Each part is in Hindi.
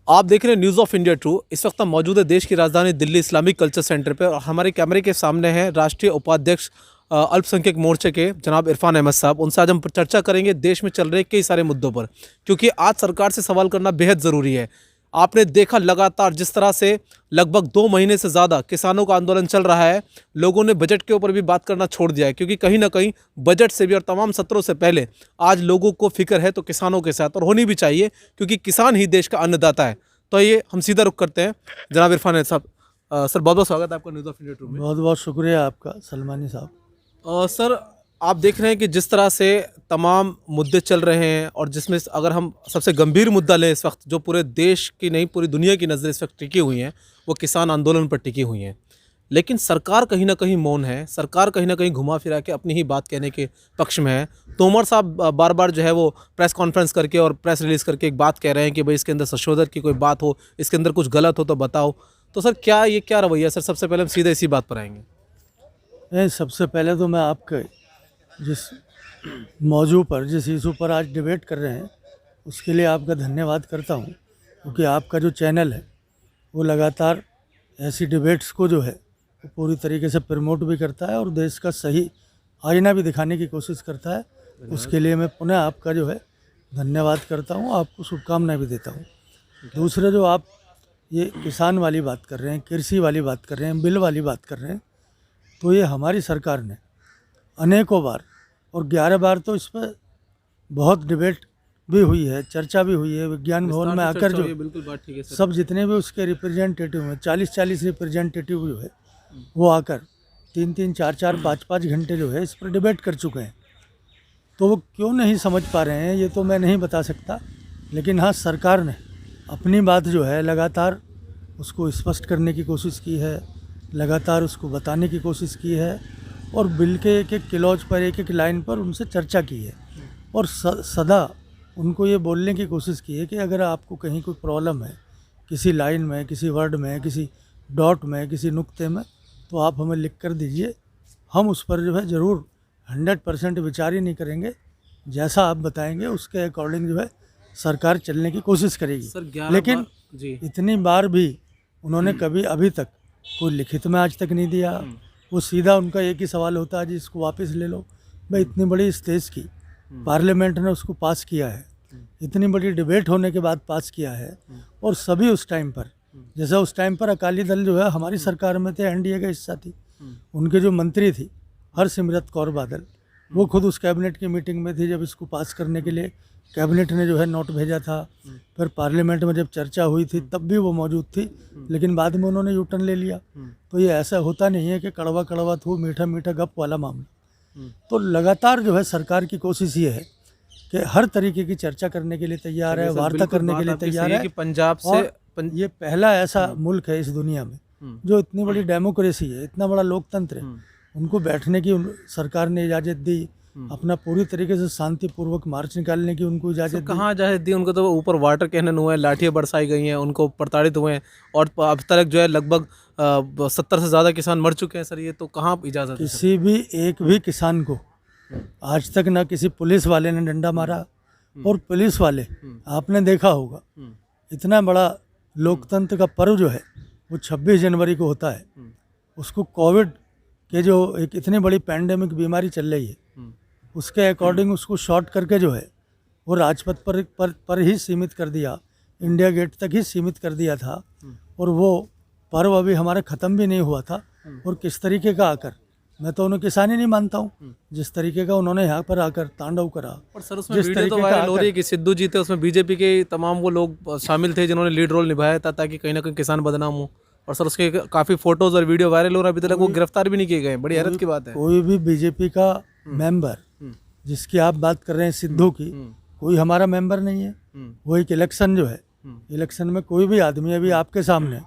आप देख रहे हैं न्यूज़ ऑफ इंडिया टू। इस वक्त हम मौजूद है देश की राजधानी दिल्ली इस्लामिक कल्चर सेंटर पे और हमारे कैमरे के सामने हैं राष्ट्रीय उपाध्यक्ष अल्पसंख्यक मोर्चे के जनाब इरफान अहमद साहब। उनसे आज हम चर्चा करेंगे देश में चल रहे कई सारे मुद्दों पर, क्योंकि आज सरकार से सवाल करना बेहद ज़रूरी है। आपने देखा लगातार जिस तरह से लगभग 2 महीने से ज़्यादा किसानों का आंदोलन चल रहा है, लोगों ने बजट के ऊपर भी बात करना छोड़ दिया है, क्योंकि कहीं ना कहीं बजट से भी और तमाम सत्रों से पहले आज लोगों को फिक्र है तो किसानों के साथ, और होनी भी चाहिए क्योंकि किसान ही देश का अन्नदाता है। तो ये हम सीधा रुख करते हैं जनाब इरफान अहमद साहब। सर बहुत बहुत स्वागत है आपका न्यूज़ ऑफ इंडिया टू में। बहुत बहुत शुक्रिया आपका सलमानी साहब। सर आप देख रहे हैं कि जिस तरह से तमाम मुद्दे चल रहे हैं, और जिसमें अगर हम सबसे गंभीर मुद्दा लें इस वक्त, जो पूरे देश की नहीं पूरी दुनिया की नज़र इस वक्त टिकी हुई हैं, वो किसान आंदोलन पर टिकी हुई हैं। लेकिन सरकार कहीं ना कहीं मौन है। सरकार कहीं ना कहीं घुमा फिरा के अपनी ही बात कहने के पक्ष में है। तोमर साहब बार बार जो है वो प्रेस कॉन्फ्रेंस करके और प्रेस रिलीज़ करके एक बात कह रहे हैं कि भाई इसके अंदर संशोधन की कोई बात हो, इसके अंदर कुछ गलत हो तो बताओ। तो सर क्या रवैया सर? सबसे पहले हम सीधे इसी बात पर आएंगे। नहीं, सबसे पहले तो मैं आपके जिस मौजू पर जिस इशू पर आज डिबेट कर रहे हैं उसके लिए आपका धन्यवाद करता हूं, क्योंकि आपका जो चैनल है वो लगातार ऐसी डिबेट्स को जो है वो पूरी तरीके से प्रमोट भी करता है और देश का सही आईना भी दिखाने की कोशिश करता है। उसके लिए मैं पुनः आपका जो है धन्यवाद करता हूं, आपको शुभकामनाएं भी देता हूं। दूसरे जो आप ये किसान वाली बात कर रहे हैं, कृषि वाली बात कर रहे हैं, बिल वाली बात कर रहे हैं, तो ये हमारी सरकार ने अनेकों बार और 11 बार तो इस पर बहुत डिबेट भी हुई है, चर्चा भी हुई है। विज्ञान भवन में आकर जो बिल्कुल बात ठीक है सर। सब जितने भी उसके रिप्रेजेंटेटिव हैं, 40-40 रिप्रेजेंटेटिव जो है वो आकर 3-3, 4-4, 5-5 घंटे जो है इस पर डिबेट कर चुके हैं। तो वो क्यों नहीं समझ पा रहे हैं ये तो मैं नहीं बता सकता, लेकिन हाँ, सरकार ने अपनी बात जो है लगातार उसको स्पष्ट करने की कोशिश की है, लगातार उसको बताने की कोशिश की है और बिल के एक एक क्लॉज पर, एक एक लाइन पर उनसे चर्चा की है और सदा उनको ये बोलने की कोशिश की है कि अगर आपको कहीं कोई प्रॉब्लम है किसी लाइन में, किसी वर्ड में, किसी डॉट में, किसी नुक्ते में, तो आप हमें लिख कर दीजिए। हम उस पर जो है ज़रूर 100% विचार ही नहीं करेंगे, जैसा आप बताएंगे उसके अकॉर्डिंग जो है सरकार चलने की कोशिश करेगी। सर लेकिन जी इतनी बार भी उन्होंने कभी अभी तक कोई लिखित में आज तक नहीं दिया। वो सीधा उनका एक ही सवाल होता है, जी इसको वापस ले लो। भाई इतनी बड़ी स्टेज की पार्लियामेंट ने उसको पास किया है, इतनी बड़ी डिबेट होने के बाद पास किया है, और सभी उस टाइम पर, जैसे उस टाइम पर अकाली दल जो है हमारी सरकार में थे, एनडीए का हिस्सा थी, उनके जो मंत्री थी हरसिमरत कौर बादल, वो खुद उस कैबिनेट की मीटिंग में थी जब इसको पास करने के लिए कैबिनेट ने जो है नोट भेजा था। फिर पार्लियामेंट में जब चर्चा हुई थी तब भी वो मौजूद थी, लेकिन बाद में उन्होंने यू टर्न ले लिया। तो ये ऐसा होता नहीं है कि कड़वा कड़वा थू मीठा मीठा गप वाला मामला। तो लगातार जो है सरकार की कोशिश ये है कि हर तरीके की चर्चा करने के लिए तैयार है, वार्ता करने के लिए तैयार है। कि पंजाब से ये पहला ऐसा मुल्क है इस दुनिया में जो इतनी बड़ी डेमोक्रेसी है, इतना बड़ा लोकतंत्र है, उनको बैठने की सरकार ने इजाज़त दी, अपना पूरी तरीके से शांतिपूर्वक मार्च निकालने की उनको इजाज़त दी। कहाँ इजाज़त दी उनको? तो ऊपर वाटर कैनन हुए हैं, लाठियाँ बरसाई गई हैं, उनको प्रताड़ित हुए हैं, और अब तक जो है लगभग 70 से ज़्यादा किसान मर चुके हैं। सर ये तो कहाँ इजाज़त है? किसी भी एक भी किसान को आज तक ना किसी पुलिस वाले ने डंडा मारा, और पुलिस वाले आपने देखा होगा, इतना बड़ा लोकतंत्र का पर्व जो है वो 26 जनवरी को होता है, उसको कोविड के जो एक इतनी बड़ी पैंडेमिक बीमारी चल रही है उसके अकॉर्डिंग उसको शॉर्ट करके जो है वो राजपथ पर ही सीमित कर दिया, इंडिया गेट तक ही सीमित कर दिया था, और वो पर्व अभी हमारा ख़त्म भी नहीं हुआ था। और किस तरीके का आकर, मैं तो उन्हें किसान ही नहीं मानता हूँ, जिस तरीके का उन्होंने यहाँ पर आकर तांडव करा। और सर उसमें वीडियो तो वायरल हो रही है कि सिद्धू जी थे, उसमें बीजेपी के तमाम वो लोग शामिल थे जिन्होंने लीड रोल निभाया था ताकि कहीं ना कहीं किसान बदनाम हो, और सर उसके काफ़ी फोटोज और वीडियो वायरल हो रहा है, अभी तक वो गिरफ्तार भी नहीं किए गए। बड़ी हैरत की बात है। कोई भी बीजेपी का मेंबर, जिसकी आप बात कर रहे हैं सिद्धू की, कोई हमारा मेंबर नहीं है। वो एक इलेक्शन जो है, इलेक्शन में कोई भी आदमी, अभी आपके सामने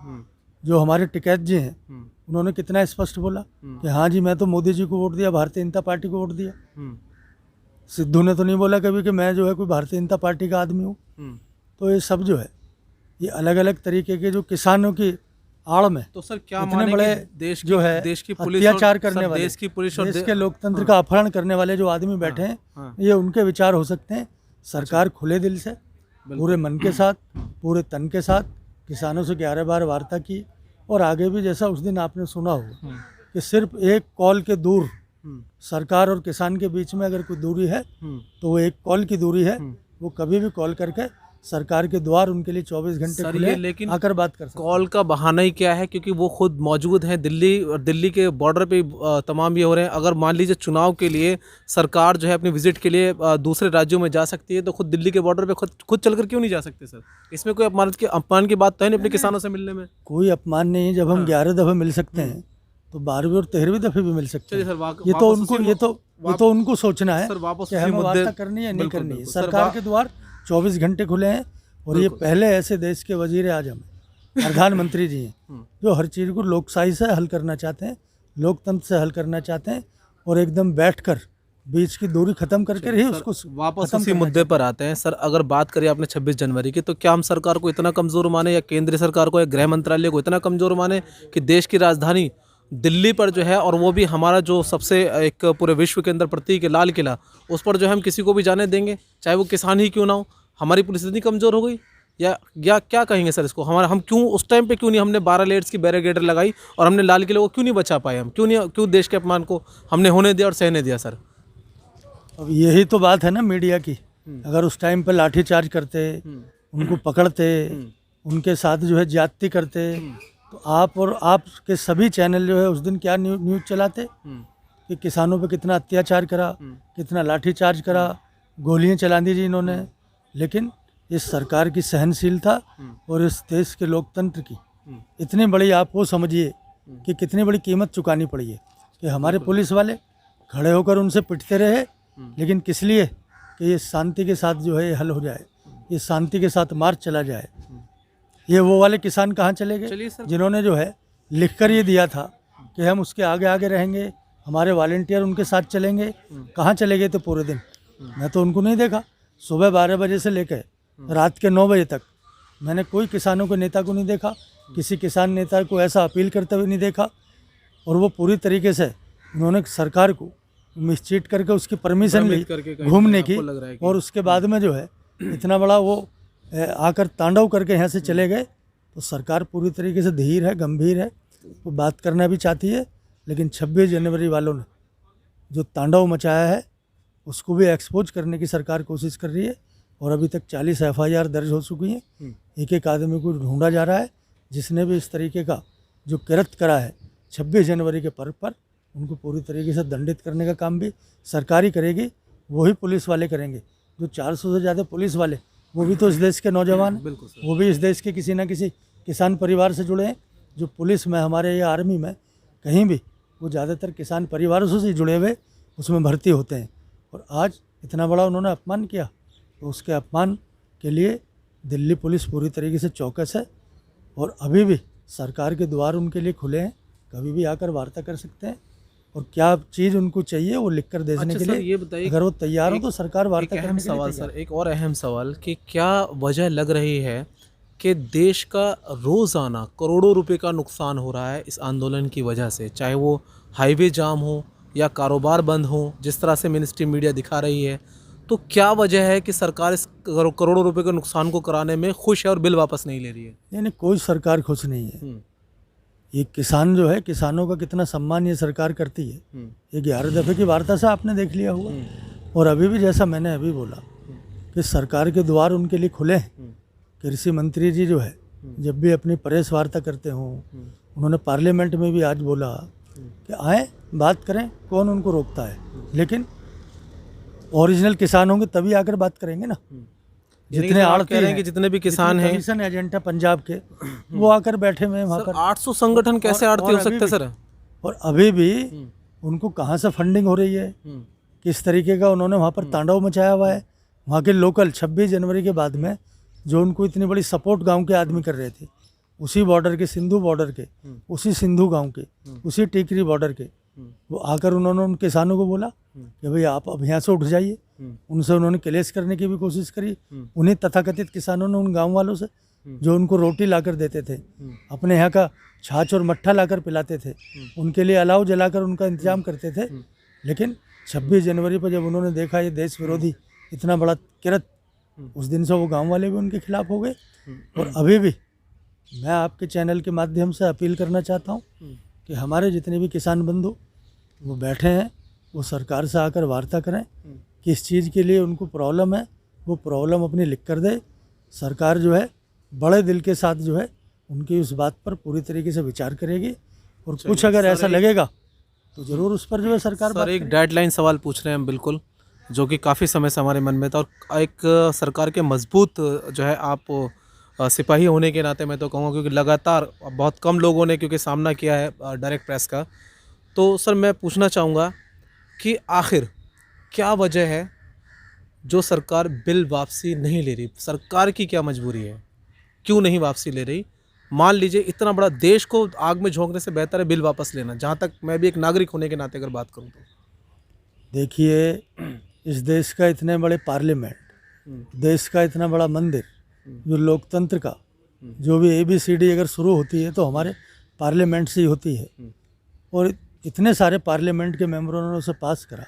जो हमारे टिकैत जी हैं उन्होंने कितना स्पष्ट बोला कि हाँ जी मैं तो मोदी जी को वोट दिया, भारतीय जनता पार्टी को वोट दिया। सिद्धू ने तो नहीं बोला कभी कि मैं जो है कोई भारतीय जनता पार्टी का आदमी हूँ। तो ये सब जो है ये अलग अलग तरीके के जो किसानों की आड़ में, तो सर क्या इतने बड़े देश जो है देश की पुलिस अत्याचार करने वाले, देश की पुलिस और देश के लोकतंत्र का अपहरण करने वाले जो आदमी बैठे हैं, ये उनके विचार हो सकते हैं। सरकार खुले दिल से पूरे मन के साथ, पूरे तन के साथ किसानों से 11 बार वार्ता की। और आगे भी जैसा उस दिन आपने सुना होगा कि सिर्फ एक कॉल के दूर सरकार और किसान के बीच में अगर कोई दूरी है तो वो एक कॉल की दूरी है। वो कभी भी कॉल करके सरकार के द्वार उनके लिए 24 घंटे सर, खुले ये हैं, लेकिन आकर बात कर सकते कॉल का बहाना ही क्या है, क्योंकि वो खुद मौजूद हैं दिल्ली, और दिल्ली के बॉर्डर पे तमाम ये हो रहे हैं। अगर मान लीजिए चुनाव के लिए सरकार जो है अपनी विजिट के लिए दूसरे राज्यों में जा सकती है, तो खुद दिल्ली के बॉर्डर पे खुद चलकर क्यों नहीं जा सकते सर? इसमें कोई अपमान की बात तो है नहीं अपने किसानों से मिलने में? कोई अपमान नहीं है। जब हम 11 दफ़े मिल सकते हैं तो 12वीं और 13वीं दफ़े भी मिल सकते चलिए हैं। सर, ये तो उनको सोचना है सर, वापस कि उसी हमें मुद्दे- वार्ता करनी है नहीं बिल्कुल, करनी है। बिल्कुल। सर, सरकार के द्वार 24 घंटे खुले हैं। और ये पहले ऐसे देश के वजीर आजम हैं, प्रधानमंत्री जी हैं, जो हर चीज़ को लोकशाही से हल करना चाहते हैं, लोकतंत्र से हल करना चाहते हैं, और एकदम बैठकर बीच की दूरी खत्म करके ही उसको वापस खत्म उसी करना मुद्दे पर आते हैं सर। अगर बात करें आपने 26 जनवरी की, तो क्या हम सरकार को इतना कमज़ोर माने, या केंद्र सरकार को या गृह मंत्रालय को इतना कमज़ोर माने कि देश की राजधानी दिल्ली पर जो है, और वो भी हमारा जो सबसे एक पूरे विश्व के अंदर प्रतीक है लाल किला, उस पर जो है हम किसी को भी जाने देंगे, चाहे वो किसान ही क्यों ना हो? हमारी पुलिस इतनी कमज़ोर हो गई, या क्या कहेंगे सर इसको? हम क्यों उस टाइम पे क्यों नहीं हमने 12 लेयर्स की बैरिकेड लगाई, और हमने लाल किले को क्यों नहीं बचा पाए? हम क्यों देश के अपमान को हमने होने दिया और सहने दिया सर? अब यही तो बात है ना मीडिया की। अगर उस टाइम पर लाठी चार्ज करते, उनको पकड़ते, उनके साथ जो है ज्यादती करते, तो आप और आपके सभी चैनल जो है उस दिन क्या न्यूज़ चलाते कि किसानों पे कितना अत्याचार करा, कितना लाठी चार्ज करा, गोलियां चला दी जी इन्होंने। लेकिन इस सरकार की सहनशीलता और इस देश के लोकतंत्र की इतनी बड़ी, आप वो समझिए कि कितनी बड़ी कीमत चुकानी पड़ी है कि हमारे पुलिस वाले खड़े होकर उनसे पिटते रहे। लेकिन किस लिए? कि ये शांति के साथ जो है ये हल हो जाए, ये शांति के साथ मार्च चला जाए। ये वो वाले किसान कहाँ चले गए जिन्होंने जो है लिख कर ये दिया था कि हम उसके आगे आगे रहेंगे, हमारे वॉलेंटियर उनके साथ चलेंगे? कहाँ चले गए थे पूरे दिन? मैं तो उनको नहीं देखा। सुबह 12 बजे से लेकर रात के 9 बजे तक मैंने कोई किसानों के नेता को नहीं देखा, किसी किसान नेता को ऐसा अपील करते हुए नहीं देखा। और वो पूरी तरीके से उन्होंने सरकार को मिसचीट करके उसकी परमिशन ली घूमने की, और उसके बाद में जो है इतना बड़ा वो आकर तांडव करके यहाँ से चले गए। तो सरकार पूरी तरीके से धीर है, गंभीर है, वो बात करना भी चाहती है। लेकिन 26 जनवरी वालों ने जो तांडव मचाया है उसको भी एक्सपोज करने की सरकार कोशिश कर रही है। और अभी तक 40 FIR दर्ज हो चुकी हैं। एक एक आदमी को ढूंढा जा रहा है जिसने भी इस तरीके का जो कृत्य करा है 26 जनवरी के पर्व पर। उनको पूरी तरीके से दंडित करने का काम भी सरकार ही करेगी, वही पुलिस वाले करेंगे। जो 400 से ज़्यादा पुलिस वाले, वो भी तो इस देश के नौजवान हैं, वो भी इस देश के किसी न किसी किसान परिवार से जुड़े हैं। जो पुलिस में, हमारे या आर्मी में, कहीं भी वो ज़्यादातर किसान परिवारों से जुड़े हुए उसमें भर्ती होते हैं। और आज इतना बड़ा उन्होंने अपमान किया, तो उसके अपमान के लिए दिल्ली पुलिस पूरी तरीके से चौकस है। और अभी भी सरकार के द्वार उनके लिए खुले हैं, कभी भी आकर वार्ता कर सकते हैं। और क्या चीज़ उनको चाहिए वो लिख कर देने के लिए ये बताइए, अगर वो तैयार हो तो सरकार वार्ता एक करने अहम के लिए सवाल तैयार सर, एक और अहम सवाल कि क्या वजह लग रही है कि देश का रोज़ाना करोड़ों रुपए का नुकसान हो रहा है इस आंदोलन की वजह से, चाहे वो हाईवे जाम हो या कारोबार बंद हो, जिस तरह से मिनिस्ट्री मीडिया दिखा रही है। तो क्या वजह है कि सरकार इस करोड़ों रुपए के नुकसान को कराने में खुश है और बिल वापस नहीं ले रही है? नहीं, कोई सरकार खुश नहीं है। ये किसान जो है, किसानों का कितना सम्मान ये सरकार करती है, ये 11 दफ़े की वार्ता से आपने देख लिया होगा। और अभी भी जैसा मैंने अभी बोला कि सरकार के द्वार उनके लिए खुले हैं। कृषि मंत्री जी जो है जब भी अपनी प्रेस वार्ता करते हों, उन्होंने पार्लियामेंट में भी आज बोला कि आए बात करें, कौन उनको रोकता है। लेकिन ओरिजिनल किसान होंगे तभी आकर बात करेंगे ना। जितने आड़ती हैं कि जितने भी किसान हैं, कमीशन एजेंट है पंजाब के, वो आकर बैठे हुए हैं वहाँ पर। 800 संगठन कैसे आड़ती हो सकते सर? और अभी भी उनको कहाँ से फंडिंग हो रही है, किस तरीके का उन्होंने वहाँ पर तांडव मचाया हुआ है। वहाँ के लोकल 26 जनवरी के बाद में जो उनको इतनी बड़ी सपोर्ट गांव के आदमी कर रहे थे, उसी बॉर्डर के, सिंधु बॉर्डर के, उसी सिंधु गांव के, उसी टीकरी बॉर्डर के, वो आकर उन्होंने उन किसानों को बोला कि भाई आप अब यहाँ से उठ जाइए। उनसे उन्होंने क्लेश करने की भी कोशिश करी। उन्हीं तथाकथित किसानों ने उन गांव वालों से जो उनको रोटी लाकर देते थे, अपने यहाँ का छाछ और मट्ठा लाकर पिलाते थे, उनके लिए अलाव जलाकर उनका इंतजाम करते थे। लेकिन 26 जनवरी पर जब उन्होंने देखा ये देश विरोधी इतना बड़ा कृत्य उस दिन से वो गांव वाले भी उनके खिलाफ हो गए। और अभी भी मैं आपके चैनल के माध्यम से अपील करना चाहता हूँ कि हमारे जितने भी किसान बंधु वो बैठे हैं वो सरकार से आकर वार्ता करें, किस चीज़ के लिए उनको प्रॉब्लम है वो प्रॉब्लम अपनी लिख कर दे। सरकार जो है बड़े दिल के साथ जो है उनकी उस बात पर पूरी तरीके से विचार करेगी, और कुछ अगर ऐसा लगेगा तो ज़रूर उस पर जो है सरकार बात सर एक करेगी। डेडलाइन सवाल पूछ रहे हैं हम बिल्कुल, जो कि काफ़ी समय से हमारे मन में था, और एक सरकार के मजबूत जो है आप सिपाही होने के नाते मैं तो कहूँगा, क्योंकि लगातार बहुत कम लोगों ने क्योंकि सामना किया है डायरेक्ट प्रेस का। तो सर मैं पूछना चाहूँगा कि आखिर क्या वजह है जो सरकार बिल वापसी नहीं ले रही? सरकार की क्या मजबूरी है, क्यों नहीं वापसी ले रही? मान लीजिए इतना बड़ा देश को आग में झोंकने से बेहतर है बिल वापस लेना, जहाँ तक मैं भी एक नागरिक होने के नाते अगर बात करूँ तो। देखिए, इस देश का इतने बड़े पार्लियामेंट, देश का इतना बड़ा मंदिर, जो लोकतंत्र का जो भी ABCD अगर शुरू होती है तो हमारे पार्लियामेंट से ही होती है। और इतने सारे पार्लियामेंट के मेंबरों ने उसे पास करा,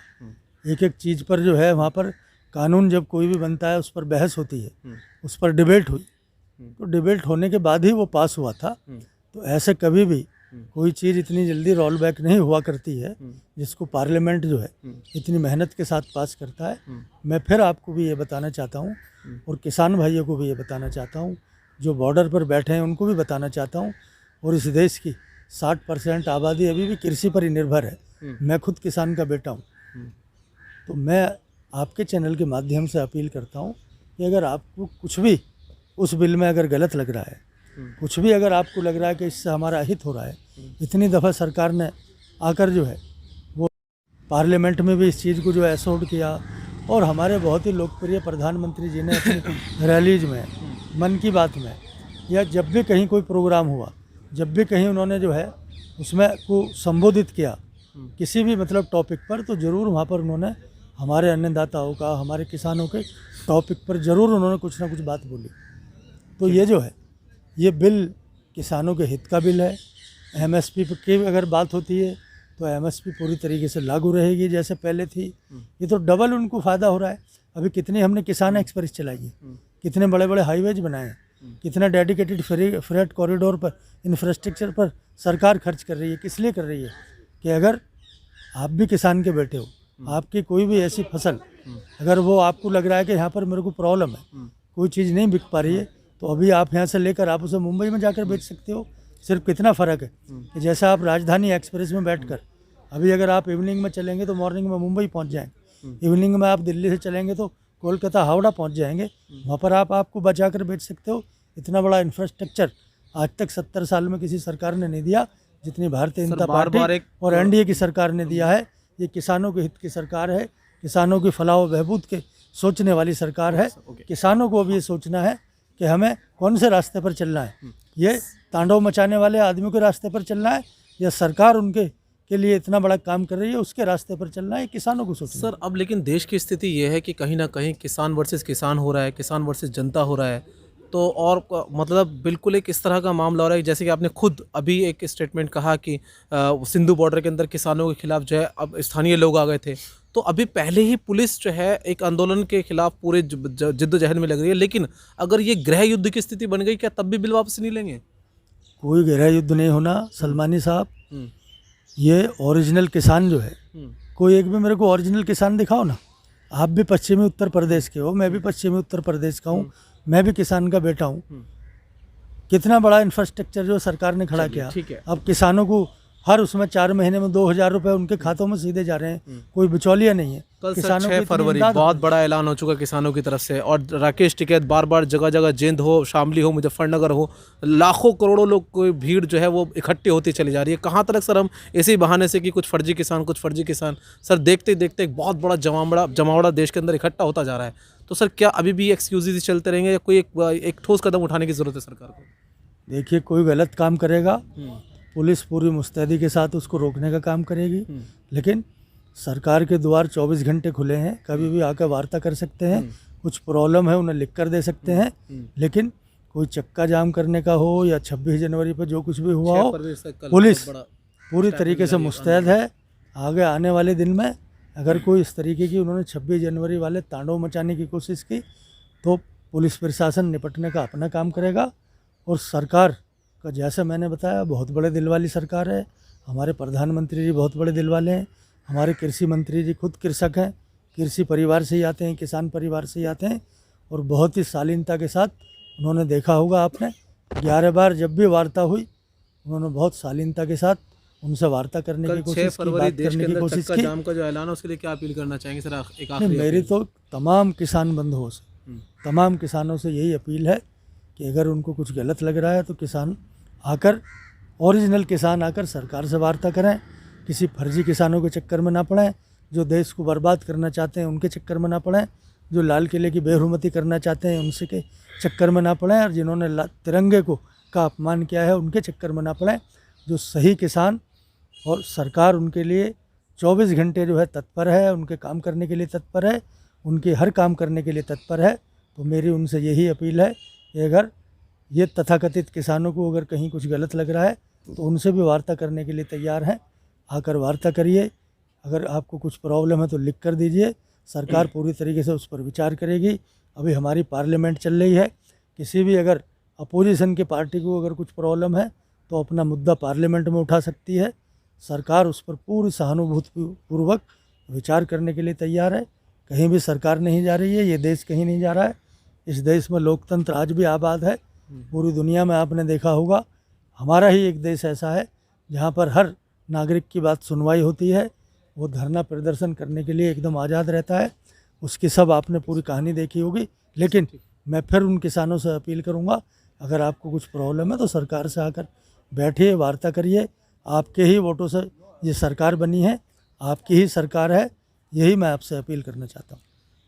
एक एक चीज़ पर जो है वहाँ पर कानून जब कोई भी बनता है उस पर बहस होती है, उस पर डिबेट हुई, तो डिबेट होने के बाद ही वो पास हुआ था। तो ऐसे कभी भी कोई चीज़ इतनी जल्दी रोल बैक नहीं हुआ करती है जिसको पार्लियामेंट जो है इतनी मेहनत के साथ पास करता है। मैं फिर आपको भी ये बताना चाहता हूँ और किसान भाइयों को भी ये बताना चाहता हूँ, जो बॉर्डर पर बैठे हैं उनको भी बताना चाहता हूँ, और इस देश की 60% आबादी अभी भी कृषि पर ही निर्भर है। मैं खुद किसान का बेटा हूँ। तो मैं आपके चैनल के माध्यम से अपील करता हूँ कि अगर आपको कुछ भी उस बिल में अगर गलत लग रहा है, कुछ भी अगर आपको लग रहा है कि इससे हमारा अहित हो रहा है, इतनी दफ़ा सरकार ने आकर जो है वो पार्लियामेंट में भी इस चीज़ को जो है असोर्ट किया, और हमारे बहुत ही लोकप्रिय प्रधानमंत्री जी ने अपनी रैलीज में, मन की बात में, या जब भी कहीं कोई प्रोग्राम हुआ, जब भी कहीं उन्होंने जो है उसमें को संबोधित किया किसी भी मतलब टॉपिक पर, तो ज़रूर वहाँ पर उन्होंने हमारे अन्नदाताओं का, हमारे किसानों के टॉपिक पर ज़रूर उन्होंने कुछ ना कुछ बात बोली। तो ये जो है ये बिल किसानों के हित का बिल है। MSP की अगर बात होती है तो MSP पूरी तरीके से लागू रहेगी जैसे पहले थी। ये तो डबल उनको फ़ायदा हो रहा है। अभी कितनी हमने किसान एक्सप्रेस चलाई है, कितने बड़े बड़े हाईवेज बनाए हैं, कितना डेडिकेटेड फ्रेट कॉरिडोर पर, इंफ्रास्ट्रक्चर पर सरकार खर्च कर रही है। किस लिए कर रही है कि अगर आप भी किसान के बेटे हो, आपकी कोई भी ऐसी फसल अगर वो आपको लग रहा है कि यहाँ पर मेरे को प्रॉब्लम है, कोई चीज़ नहीं बिक पा रही है, तो अभी आप यहाँ से लेकर आप उसे मुंबई में जाकर बेच सकते हो। सिर्फ कितना फ़र्क है कि जैसे आप राजधानी एक्सप्रेस में बैठकर अभी अगर आप इवनिंग में चलेंगे तो मॉर्निंग में मुंबई पहुँच जाएंगे, इवनिंग में आप दिल्ली से चलेंगे तो कोलकाता हावड़ा पहुँच जाएंगे, वहाँ पर आपको बचा कर बेच सकते हो। इतना बड़ा इंफ्रास्ट्रक्चर आज तक 70 साल में किसी सरकार ने नहीं दिया जितनी भारतीय जनता पार्टी और NDA की सरकार ने दिया है। ये किसानों के हित की सरकार है, किसानों की फलाह व बहबूद के सोचने वाली सरकार है। किसानों को अब ये सोचना है कि हमें कौन से रास्ते पर चलना है, ये तांडव मचाने वाले आदमियों के रास्ते पर चलना है या सरकार उनके के लिए इतना बड़ा काम कर रही है उसके रास्ते पर चलना है, किसानों को सोचना सर अब लेकिन देश की स्थिति ये है कि कहीं ना कहीं किसान वर्सेस किसान हो रहा है, किसान वर्सेस जनता हो रहा है। तो और मतलब बिल्कुल एक इस तरह का मामला हो रहा है, जैसे कि आपने खुद अभी एक स्टेटमेंट कहा कि सिंधु बॉर्डर के अंदर किसानों के खिलाफ जो है अब स्थानीय लोग आ गए थे। तो अभी पहले ही पुलिस जो है एक आंदोलन के खिलाफ पूरे जिद्दोजहद में लग रही है, लेकिन अगर ये गृह युद्ध की स्थिति बन गई, क्या तब भी बिल वापस नहीं लेंगे? कोई गृह युद्ध नहीं होना सलमानी साहब। ये ओरिजिनल किसान जो है, कोई एक भी मेरे को ओरिजिनल किसान दिखाओ ना। आप भी पश्चिमी उत्तर प्रदेश के हो, मैं भी पश्चिमी उत्तर प्रदेश का हूँ, मैं भी किसान का बेटा हूँ। कितना बड़ा इंफ्रास्ट्रक्चर जो सरकार ने खड़ा किया। अब किसानों को हर उसमें 4 महीने में 2000 रुपए उनके खातों में सीधे जा रहे हैं, कोई बिचौलिया नहीं है। कल किसानों 6 फरवरी बहुत बड़ा ऐलान हो चुका किसानों की तरफ से, और राकेश टिकैत बार बार जगह जगह जिंद हो, शामली हो, मुजफ्फरनगर हो, लाखों करोड़ों लोग को भीड़ जो है वो इकट्ठी होती चली जा रही है। कहाँ तक सर हम इसी बहाने से कि कुछ फर्जी किसान, कुछ फर्जी किसान, सर देखते देखते एक बहुत बड़ा जमावड़ा देश के अंदर इकट्ठा होता जा रहा है। तो सर क्या अभी भी एक्सक्यूजेज चलते रहेंगे या कोई एक ठोस कदम उठाने की ज़रूरत है सरकार को? देखिए, कोई गलत काम करेगा पुलिस पूरी मुस्तैदी के साथ उसको रोकने का काम करेगी, लेकिन सरकार के द्वार 24 घंटे खुले हैं, कभी भी आकर वार्ता कर सकते हैं। कुछ प्रॉब्लम है उन्हें लिख कर दे सकते हैं, लेकिन कोई चक्का जाम करने का हो या 26 जनवरी पर जो कुछ भी हुआ हो, पुलिस पूरी तरीके से मुस्तैद है। आगे आने वाले दिन में अगर कोई इस तरीके की उन्होंने 26 जनवरी वाले तांडव मचाने की कोशिश की तो पुलिस प्रशासन निपटने का अपना काम करेगा। और सरकार का जैसे मैंने बताया बहुत बड़े दिल वाली सरकार है। हमारे प्रधानमंत्री जी बहुत बड़े दिल वाले हैं। हमारे कृषि मंत्री जी खुद कृषक हैं, कृषि परिवार से ही आते हैं, किसान परिवार से ही आते हैं। और बहुत ही शालीनता के साथ उन्होंने देखा होगा आपने 11 बार जब भी वार्ता हुई उन्होंने बहुत शालीनता के साथ उनसे वार्ता करने की कल 6 कोशिश की, फरवरी बात देश के करने की अंदर कोशिश चक्का की। जाम का जो ऐलान है उसके लिए क्या अपील करना चाहेंगे सर? एक नहीं, आखिरी मेरी अपील। तो तमाम किसान बंधुओं से, तमाम किसानों से यही अपील है कि अगर उनको कुछ गलत लग रहा है तो किसान आकर, ओरिजिनल किसान आकर सरकार से वार्ता करें। किसी फर्जी किसानों के चक्कर में ना पड़ें, जो देश को बर्बाद करना चाहते हैं उनके चक्कर में ना पड़ें, जो लाल किले की बेहुरमती करना चाहते हैं उनसे के चक्कर में ना पड़ें, और जिन्होंने तिरंगे का अपमान किया है उनके चक्कर में ना पड़ें। जो सही किसान और सरकार उनके लिए 24 घंटे जो है तत्पर है, उनके काम करने के लिए तत्पर है, उनके हर काम करने के लिए तत्पर है। तो मेरी उनसे यही अपील है कि अगर ये तथाकथित किसानों को अगर कहीं कुछ गलत लग रहा है तो उनसे भी वार्ता करने के लिए तैयार हैं। आकर वार्ता करिए। अगर आपको कुछ प्रॉब्लम है तो लिख कर दीजिए, सरकार पूरी तरीके से उस पर विचार करेगी। अभी हमारी पार्लियामेंट चल रही है, किसी भी अगर अपोजिशन की पार्टी को अगर कुछ प्रॉब्लम है तो अपना मुद्दा पार्लियामेंट में उठा सकती है। सरकार उस पर पूरी सहानुभूतिपूर्वक विचार करने के लिए तैयार है। कहीं भी सरकार नहीं जा रही है, ये देश कहीं नहीं जा रहा है। इस देश में लोकतंत्र आज भी आबाद है। पूरी दुनिया में आपने देखा होगा, हमारा ही एक देश ऐसा है जहाँ पर हर नागरिक की बात सुनवाई होती है। वो धरना प्रदर्शन करने के लिए एकदम आज़ाद रहता है। उसकी सब आपने पूरी कहानी देखी होगी। लेकिन मैं फिर उन किसानों से अपील करूँगा, अगर आपको कुछ प्रॉब्लम है तो सरकार से आकर बैठिए, वार्ता करिए। आपके ही वोटों से ये सरकार बनी है, आपकी ही सरकार है। यही मैं आपसे अपील करना चाहता हूँ।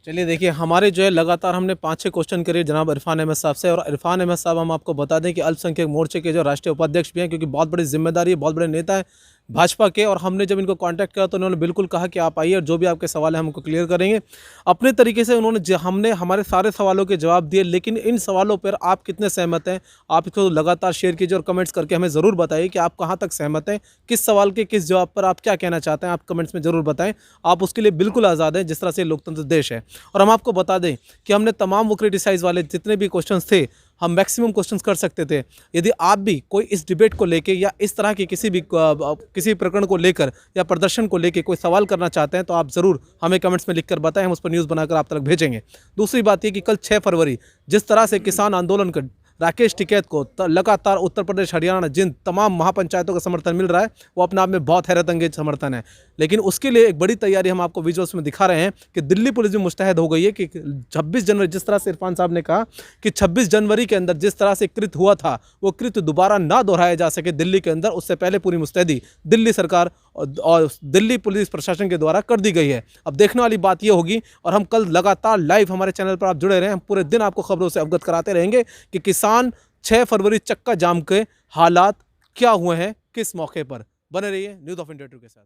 चलिए देखिए, हमारे जो है लगातार हमने 5-6 क्वेश्चन करे जनाब इरफान अहमद साहब से, और इरफान अहमद साहब हम आपको बता दें कि अल्पसंख्यक मोर्चे के जो राष्ट्रीय उपाध्यक्ष भी हैं, क्योंकि बहुत बड़ी जिम्मेदारी है, बहुत बड़े नेता हैं भाजपा के। और हमने जब इनको कांटेक्ट किया तो उन्होंने बिल्कुल कहा कि आप आइए और जो भी आपके सवाल हैं हम उनको क्लियर करेंगे अपने तरीके से। हमने हमारे सारे सवालों के जवाब दिए, लेकिन इन सवालों पर आप कितने सहमत हैं आप इसको लगातार शेयर कीजिए और कमेंट्स करके हमें ज़रूर बताइए कि आप कहाँ तक सहमत हैं, किस सवाल के किस जवाब पर आप क्या कहना चाहते हैं। आप कमेंट्स में ज़रूर बताएं, आप उसके लिए बिल्कुल आज़ाद हैं, जिस तरह से लोकतंत्र देश है। और हम आपको बता दें कि हमने तमाम वो क्रिटिसाइज वाले जितने भी क्वेश्चंस थे हम मैक्सिमम क्वेश्चंस कर सकते थे। यदि आप भी कोई इस डिबेट को लेके या इस तरह की किसी प्रकरण को लेकर या प्रदर्शन को लेकर कोई सवाल करना चाहते हैं तो आप ज़रूर हमें कमेंट्स में लिखकर बताएं, हम उस पर न्यूज़ बनाकर आप तक भेजेंगे। दूसरी बात यह कि कल 6 फरवरी जिस तरह से किसान आंदोलन का राकेश टिकैत को लगातार उत्तर प्रदेश, हरियाणा, जिन तमाम महापंचायतों का समर्थन मिल रहा है वो अपने आप में बहुत हैरत अंगेज समर्थन है। लेकिन उसके लिए एक बड़ी तैयारी हम आपको विजुअल्स में दिखा रहे हैं कि दिल्ली पुलिस भी मुस्तैद हो गई है कि 26 जनवरी, जिस तरह से इरफान साहब ने कहा कि 26 जनवरी के अंदर जिस तरह से कृत्य हुआ था वो कृत्य दोबारा ना दोहराया जा सके दिल्ली के अंदर, उससे पहले पूरी मुस्तैदी दिल्ली सरकार और दिल्ली पुलिस प्रशासन के द्वारा कर दी गई है। अब देखने वाली बात ये होगी, और हम कल लगातार लाइव हमारे चैनल पर आप जुड़े रहें, हम पूरे दिन आपको खबरों से अवगत कराते रहेंगे कि किसान 6 फरवरी चक्का जाम के हालात क्या हुए हैं, किस मौके पर। बने रहिए न्यूज़ ऑफ इंडिया 2 के साथ।